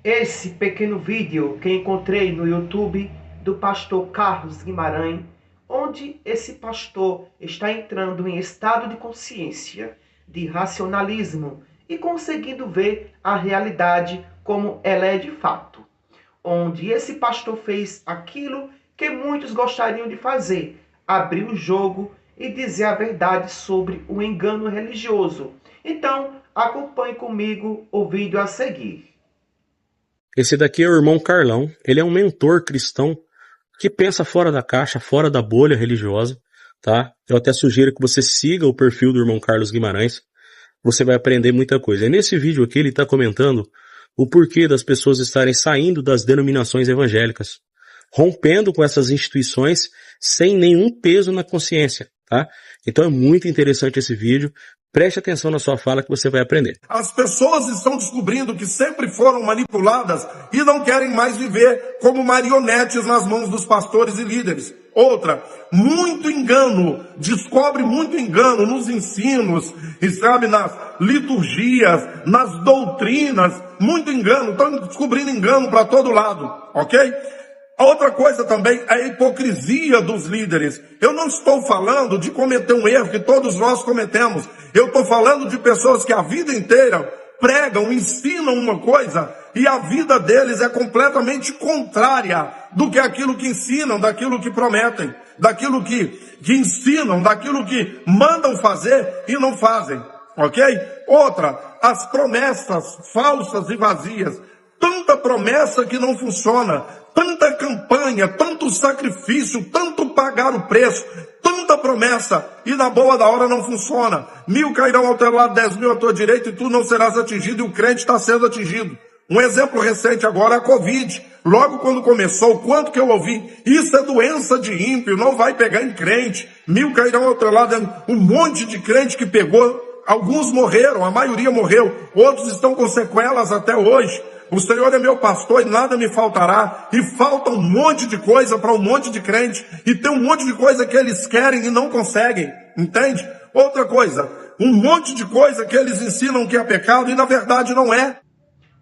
Esse pequeno vídeo que encontrei no YouTube do pastor Carlos Guimarães, onde esse pastor está entrando em estado de consciência, de racionalismo e conseguindo ver a realidade como ela é de fato. Onde esse pastor fez aquilo que muitos gostariam de fazer, abrir o jogo e dizer a verdade sobre o engano religioso. Então, acompanhe comigo o vídeo a seguir. Esse daqui é o irmão Carlão. Ele é um mentor cristão que pensa fora da caixa, fora da bolha religiosa, tá? Eu até sugiro que você siga o perfil do irmão Carlos Guimarães. Você vai aprender muita coisa. E nesse vídeo aqui ele está comentando o porquê das pessoas estarem saindo das denominações evangélicas, rompendo com essas instituições sem nenhum peso na consciência, tá? Então é muito interessante esse vídeo. Preste atenção na sua fala que você vai aprender. As pessoas estão descobrindo que sempre foram manipuladas e não querem mais viver como marionetes nas mãos dos pastores e líderes. Outra, muito engano, descobre muito engano nos ensinos, e sabe, nas liturgias, nas doutrinas, muito engano, estão descobrindo engano para todo lado, ok? A outra coisa também é a hipocrisia dos líderes. Eu não estou falando de cometer um erro que todos nós cometemos. Eu estou falando de pessoas que a vida inteira pregam, ensinam uma coisa e a vida deles é completamente contrária do que aquilo que ensinam, daquilo que prometem, daquilo que ensinam, daquilo que mandam fazer e não fazem, ok? Outra, as promessas falsas e vazias. Tanta promessa que não funciona, tanta campanha, tanto sacrifício, tanto pagar o preço, tanta promessa, e na boa da hora não funciona. 1000 cairão ao teu lado, 10.000 à tua direita, e tu não serás atingido, e o crente está sendo atingido. Um exemplo recente agora é a Covid. Logo quando começou, quanto que eu ouvi? Isso é doença de ímpio, não vai pegar em crente. 1000 cairão ao teu lado, um monte de crente que pegou. Alguns morreram, a maioria morreu, outros estão com sequelas até hoje. O Senhor é meu pastor e nada me faltará. E falta um monte de coisa para um monte de crente. E tem um monte de coisa que eles querem e não conseguem. Entende? Outra coisa, um monte de coisa que eles ensinam que é pecado e na verdade não é.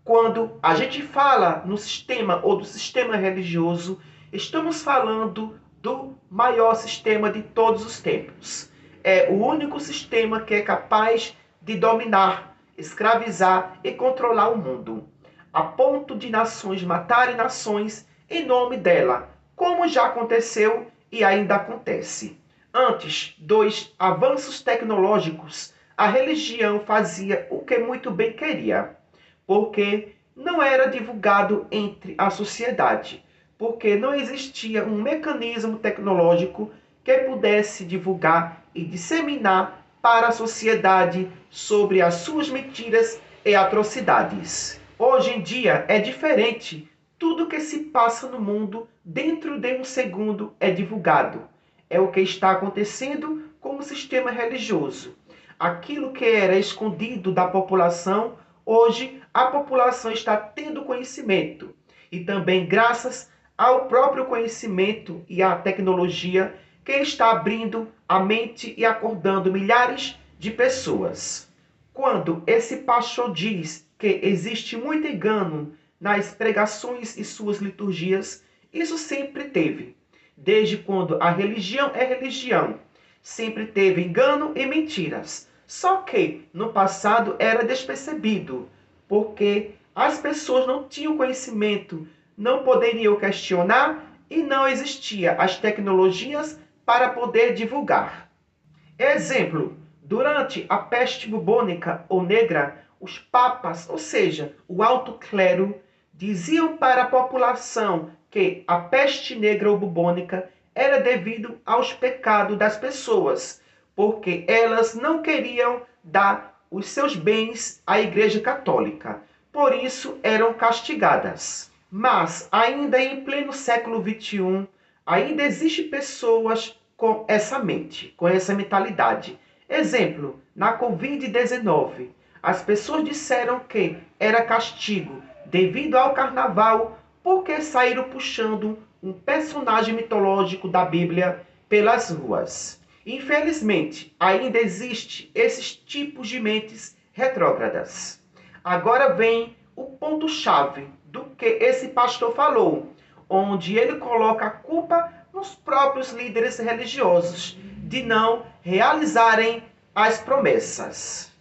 Quando a gente fala no sistema ou do sistema religioso, estamos falando do maior sistema de todos os tempos. É o único sistema que é capaz de dominar, escravizar e controlar o mundo, a ponto de nações matarem nações em nome dela, como já aconteceu e ainda acontece. Antes dos avanços tecnológicos, a religião fazia o que muito bem queria, porque não era divulgado entre a sociedade, porque não existia um mecanismo tecnológico que pudesse divulgar e disseminar para a sociedade sobre as suas mentiras e atrocidades. Hoje em dia é diferente. Tudo que se passa no mundo, dentro de um segundo, é divulgado. É o que está acontecendo com o sistema religioso. Aquilo que era escondido da população, hoje a população está tendo conhecimento. E também graças ao próprio conhecimento e à tecnologia que está abrindo a mente e acordando milhares de pessoas. Quando esse pastor diz que existe muito engano nas pregações e suas liturgias, isso sempre teve. Desde quando a religião é religião, sempre teve engano e mentiras. Só que no passado era despercebido, porque as pessoas não tinham conhecimento, não poderiam questionar e não existia as tecnologias para poder divulgar. Exemplo, durante a peste bubônica ou negra, os papas, ou seja, o alto clero, diziam para a população que a peste negra ou bubônica era devido aos pecados das pessoas, porque elas não queriam dar os seus bens à Igreja Católica. Por isso eram castigadas. Mas ainda em pleno século XXI, ainda existem pessoas com essa mente, com essa mentalidade. Exemplo, na Covid-19, as pessoas disseram que era castigo devido ao carnaval porque saíram puxando um personagem mitológico da Bíblia pelas ruas. Infelizmente, ainda existe esses tipos de mentes retrógradas. Agora vem o ponto-chave do que esse pastor falou, onde ele coloca a culpa nos próprios líderes religiosos de não realizarem as promessas.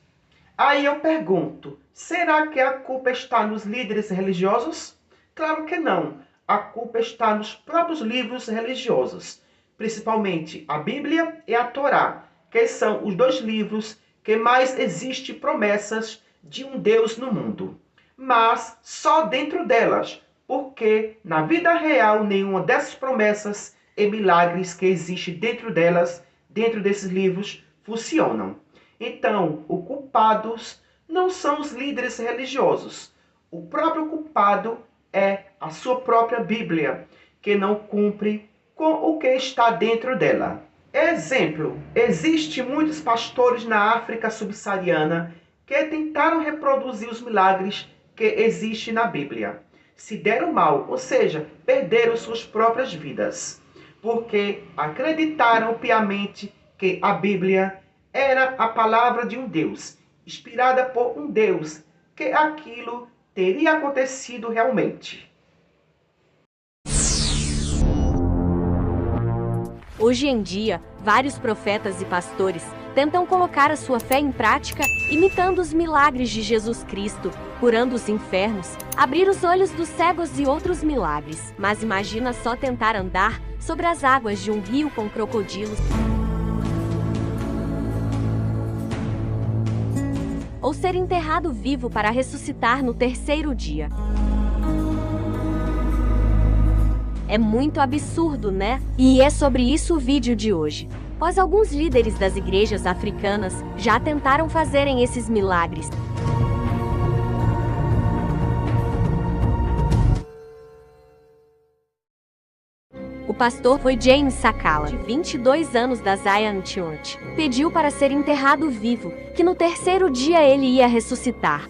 Aí eu pergunto, será que a culpa está nos líderes religiosos? Claro que não. A culpa está nos próprios livros religiosos, principalmente a Bíblia e a Torá, que são os dois livros que mais existem promessas de um Deus no mundo. Mas só dentro delas, porque na vida real nenhuma dessas promessas e milagres que existem dentro delas, dentro desses livros, funcionam. Então, os culpados não são os líderes religiosos. O próprio culpado é a sua própria Bíblia, que não cumpre com o que está dentro dela. Exemplo, existem muitos pastores na África subsaariana que tentaram reproduzir os milagres que existem na Bíblia. Se deram mal, ou seja, perderam suas próprias vidas, porque acreditaram piamente que a Bíblia era a palavra de um Deus, inspirada por um Deus, que aquilo teria acontecido realmente. Hoje em dia, vários profetas e pastores tentam colocar a sua fé em prática, imitando os milagres de Jesus Cristo, curando os enfermos, abrir os olhos dos cegos e outros milagres. Mas imagina só tentar andar sobre as águas de um rio com crocodilos, ou ser enterrado vivo para ressuscitar no terceiro dia. É muito absurdo, né? E é sobre isso o vídeo de hoje. Pois alguns líderes das igrejas africanas já tentaram fazerem esses milagres. O pastor foi James Sakala, de 22 anos, da Zion Church. Pediu para ser enterrado vivo, que no terceiro dia ele ia ressuscitar.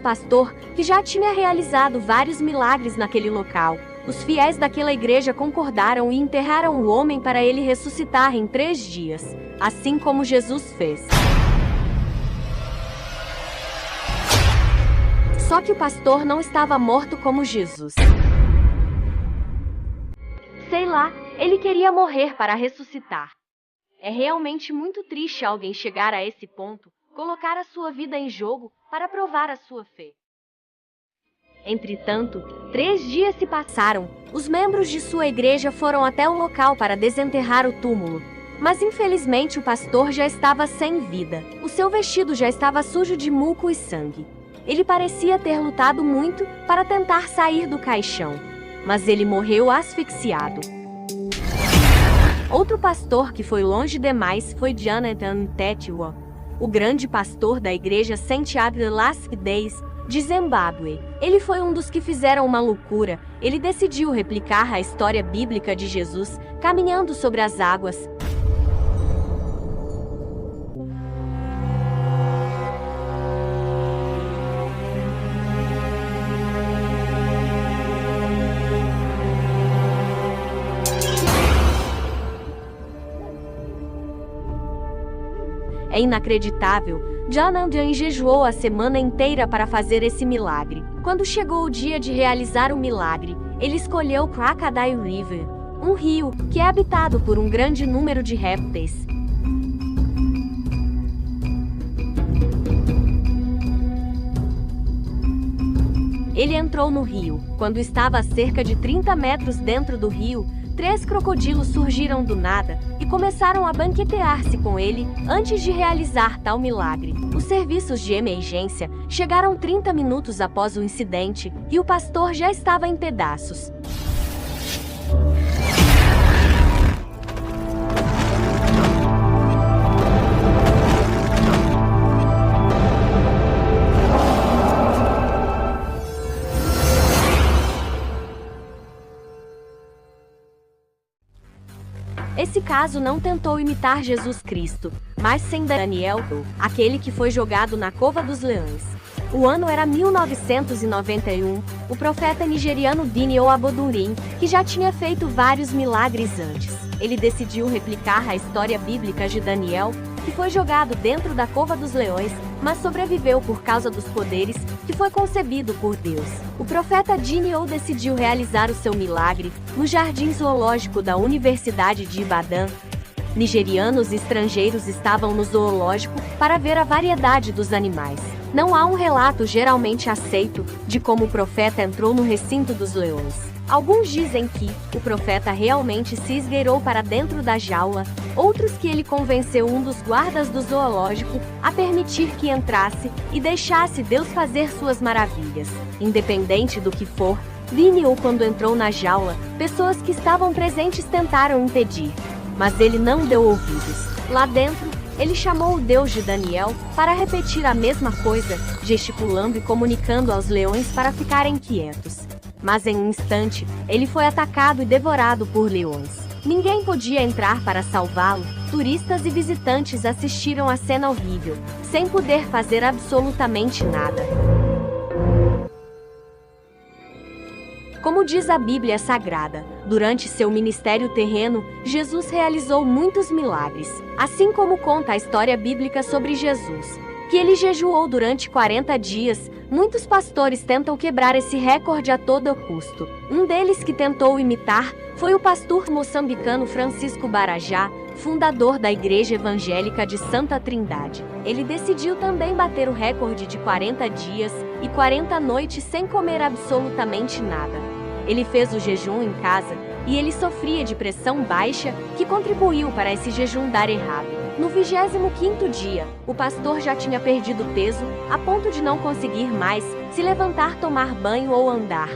Pastor que já tinha realizado vários milagres naquele local. Os fiéis daquela igreja concordaram e enterraram o homem para ele ressuscitar em 3 dias, assim como Jesus fez. Só que o pastor não estava morto como Jesus. Sei lá, ele queria morrer para ressuscitar. É realmente muito triste alguém chegar a esse ponto, colocar a sua vida em jogo para provar a sua fé. Entretanto, 3 dias se passaram. Os membros de sua igreja foram até o local para desenterrar o túmulo. Mas infelizmente o pastor já estava sem vida. O seu vestido já estava sujo de muco e sangue. Ele parecia ter lutado muito para tentar sair do caixão, mas ele morreu asfixiado. Outro pastor que foi longe demais foi Jonathan Tetwa, o grande pastor da igreja Saint-Abd Last Days de Zimbábue. Ele foi um dos que fizeram uma loucura. Ele decidiu replicar a história bíblica de Jesus caminhando sobre as águas. É inacreditável. Jonathan jejuou a semana inteira para fazer esse milagre. Quando chegou o dia de realizar o milagre, ele escolheu Crocodile River, um rio que é habitado por um grande número de répteis. Ele entrou no rio. Quando estava a cerca de 30 metros dentro do rio, 3 crocodilos surgiram do nada e começaram a banquetear-se com ele antes de realizar tal milagre. Os serviços de emergência chegaram 30 minutos após o incidente e o pastor já estava em pedaços. Esse caso não tentou imitar Jesus Cristo, mas sem Daniel, aquele que foi jogado na cova dos leões. O ano era 1991, o profeta nigeriano Dini Oabodurin, que já tinha feito vários milagres antes. ele decidiu replicar a história bíblica de Daniel, que foi jogado dentro da cova dos leões, mas sobreviveu por causa dos poderes que foi concebido por Deus. O profeta Daniel decidiu realizar o seu milagre no jardim zoológico da Universidade de Ibadan. Nigerianos e estrangeiros estavam no zoológico para ver a variedade dos animais. Não há um relato geralmente aceito de como o profeta entrou no recinto dos leões. Alguns dizem que o profeta realmente se esgueirou para dentro da jaula, outros que ele convenceu um dos guardas do zoológico a permitir que entrasse e deixasse Deus fazer suas maravilhas. Independente do que for, Daniel, quando entrou na jaula, pessoas que estavam presentes tentaram impedir, mas ele não deu ouvidos. Lá dentro, ele chamou o Deus de Daniel para repetir a mesma coisa, gesticulando e comunicando aos leões para ficarem quietos. Mas em um instante, ele foi atacado e devorado por leões. Ninguém podia entrar para salvá-lo. Turistas e visitantes assistiram à cena horrível, sem poder fazer absolutamente nada. Como diz a Bíblia Sagrada, durante seu ministério terreno, Jesus realizou muitos milagres, assim como conta a história bíblica sobre Jesus, que ele jejuou durante 40 dias. Muitos pastores tentam quebrar esse recorde a todo custo. Um deles que tentou imitar foi o pastor moçambicano Francisco Barajá, fundador da Igreja Evangélica de Santa Trindade. Ele decidiu também bater o recorde de 40 dias e 40 noites sem comer absolutamente nada. Ele fez o jejum em casa e ele sofria de pressão baixa, que contribuiu para esse jejum dar errado. No 25º dia, o pastor já tinha perdido peso a ponto de não conseguir mais se levantar, tomar banho ou andar.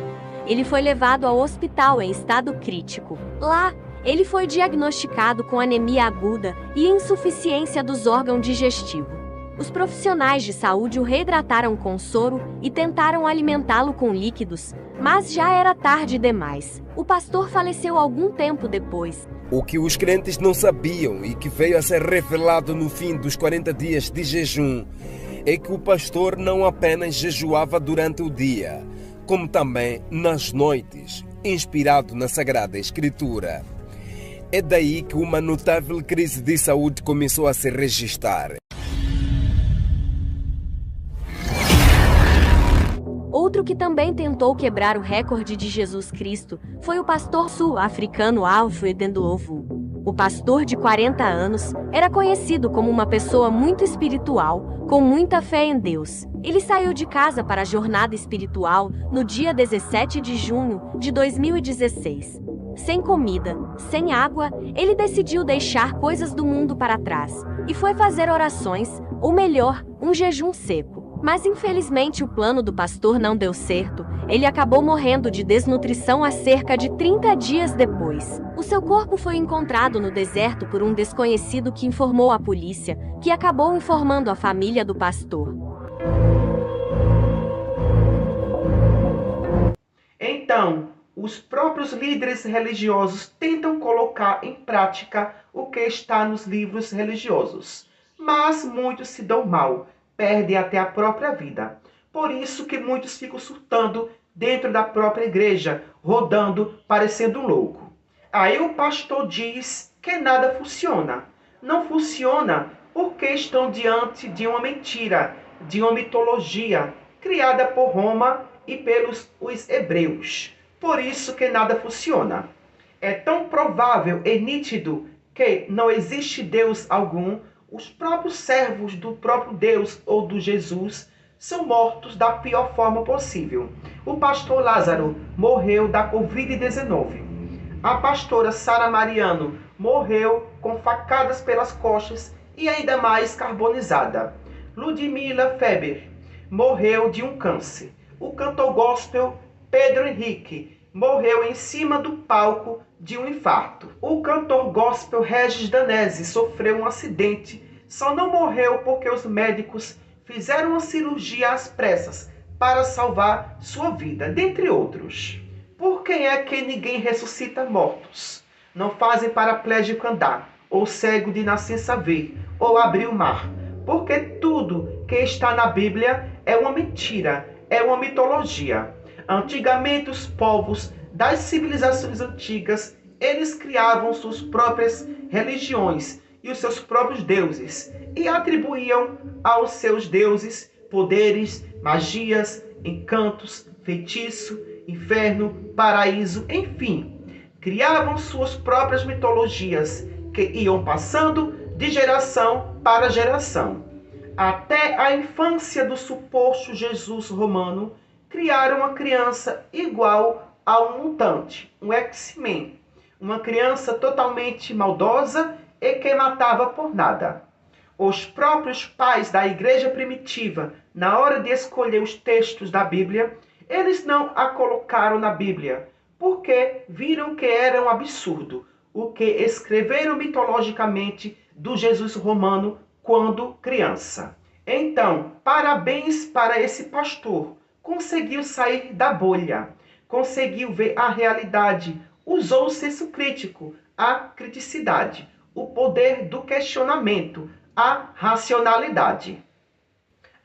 Ele foi levado ao hospital em estado crítico. Lá, ele foi diagnosticado com anemia aguda e insuficiência dos órgãos digestivos. Os profissionais de saúde o reidrataram com soro e tentaram alimentá-lo com líquidos, mas já era tarde demais. O pastor faleceu algum tempo depois. O que os crentes não sabiam e que veio a ser revelado no fim dos 40 dias de jejum é que o pastor não apenas jejuava durante o dia, como também nas noites, inspirado na Sagrada Escritura. É daí que uma notável crise de saúde começou a se registrar. Outro que também tentou quebrar o recorde de Jesus Cristo foi o pastor sul-africano Alfred Ndlovu. O pastor de 40 anos era conhecido como uma pessoa muito espiritual, com muita fé em Deus. Ele saiu de casa para a jornada espiritual no dia 17 de junho de 2016. Sem comida, sem água, ele decidiu deixar coisas do mundo para trás e foi fazer orações, ou melhor, um jejum seco. Mas infelizmente o plano do pastor não deu certo. Ele acabou morrendo de desnutrição a cerca de 30 dias depois. O seu corpo foi encontrado no deserto por um desconhecido que informou a polícia, que acabou informando a família do pastor. Então, os próprios líderes religiosos tentam colocar em prática o que está nos livros religiosos, mas muitos se dão mal, perdem até a própria vida. Por isso que muitos ficam surtando dentro da própria igreja, rodando, parecendo um louco. Aí o pastor diz que nada funciona. Não funciona porque estão diante de uma mentira, de uma mitologia criada por Roma e pelos os hebreus. Por isso que nada funciona. É tão provável e nítido que não existe Deus algum. Os próprios servos do próprio Deus ou do Jesus são mortos da pior forma possível. O pastor Lázaro morreu da Covid-19. A pastora Sara Mariano morreu com facadas pelas costas e ainda mais carbonizada. Ludmila Feber morreu de um câncer. O cantor gospel Pedro Henrique morreu em cima do palco de um infarto. O cantor gospel Regis Danese sofreu um acidente. Só não morreu porque os médicos fizeram uma cirurgia às pressas para salvar sua vida, dentre outros. Por quem é que ninguém ressuscita mortos? Não fazem paraplégico andar, ou cego de nascença ver, ou abrir o mar. Porque tudo que está na Bíblia é uma mentira, é uma mitologia. Antigamente os povos das civilizações antigas eles criavam suas próprias religiões e os seus próprios deuses e atribuíam aos seus deuses poderes, magias, encantos, feitiço, inferno, paraíso, enfim. Criavam suas próprias mitologias que iam passando de geração para geração. Até a infância do suposto Jesus romano, criaram uma criança igual a um mutante, um X-Men, uma criança totalmente maldosa e que matava por nada. Os próprios pais da igreja primitiva, na hora de escolher os textos da Bíblia, eles não a colocaram na Bíblia, porque viram que era um absurdo o que escreveram mitologicamente do Jesus romano quando criança. Então, parabéns para esse pastor. Conseguiu sair da bolha, conseguiu ver a realidade, usou o senso crítico, a criticidade, o poder do questionamento, a racionalidade.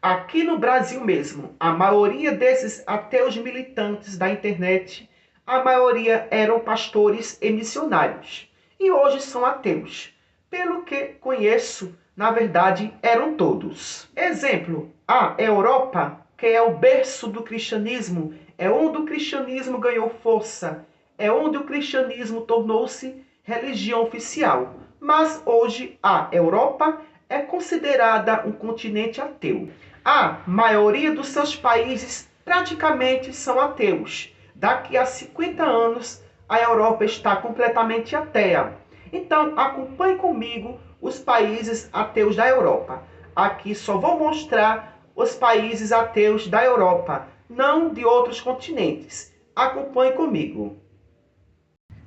Aqui no Brasil mesmo, a maioria desses ateus militantes da internet, a maioria eram pastores e missionários. E hoje são ateus. Pelo que conheço, na verdade, eram todos. Exemplo, a Europa, que é o berço do cristianismo, é onde o cristianismo ganhou força, é onde o cristianismo tornou-se religião oficial. Mas hoje a Europa é considerada um continente ateu. A maioria dos seus países praticamente são ateus. Daqui a 50 anos, a Europa está completamente ateia. Então, acompanhe comigo os países ateus da Europa. Aqui só vou mostrar os países ateus da Europa, não de outros continentes. Acompanhe comigo.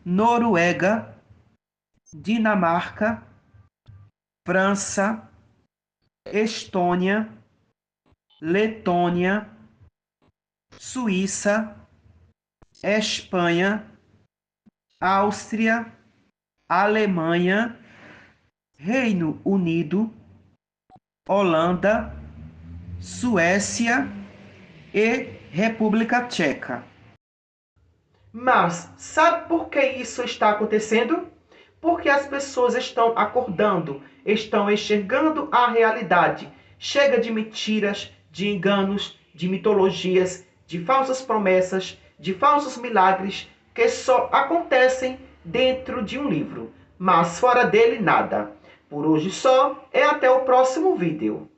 Noruega, Dinamarca, França, Estônia, Letônia, Suíça, Espanha, Áustria, Alemanha, Reino Unido, Holanda, Suécia e República Tcheca. Mas sabe por que isso está acontecendo? Porque as pessoas estão acordando, estão enxergando a realidade. Chega de mentiras, de enganos, de mitologias, de falsas promessas, de falsos milagres que só acontecem dentro de um livro, mas fora dele nada. Por hoje só, e até o próximo vídeo.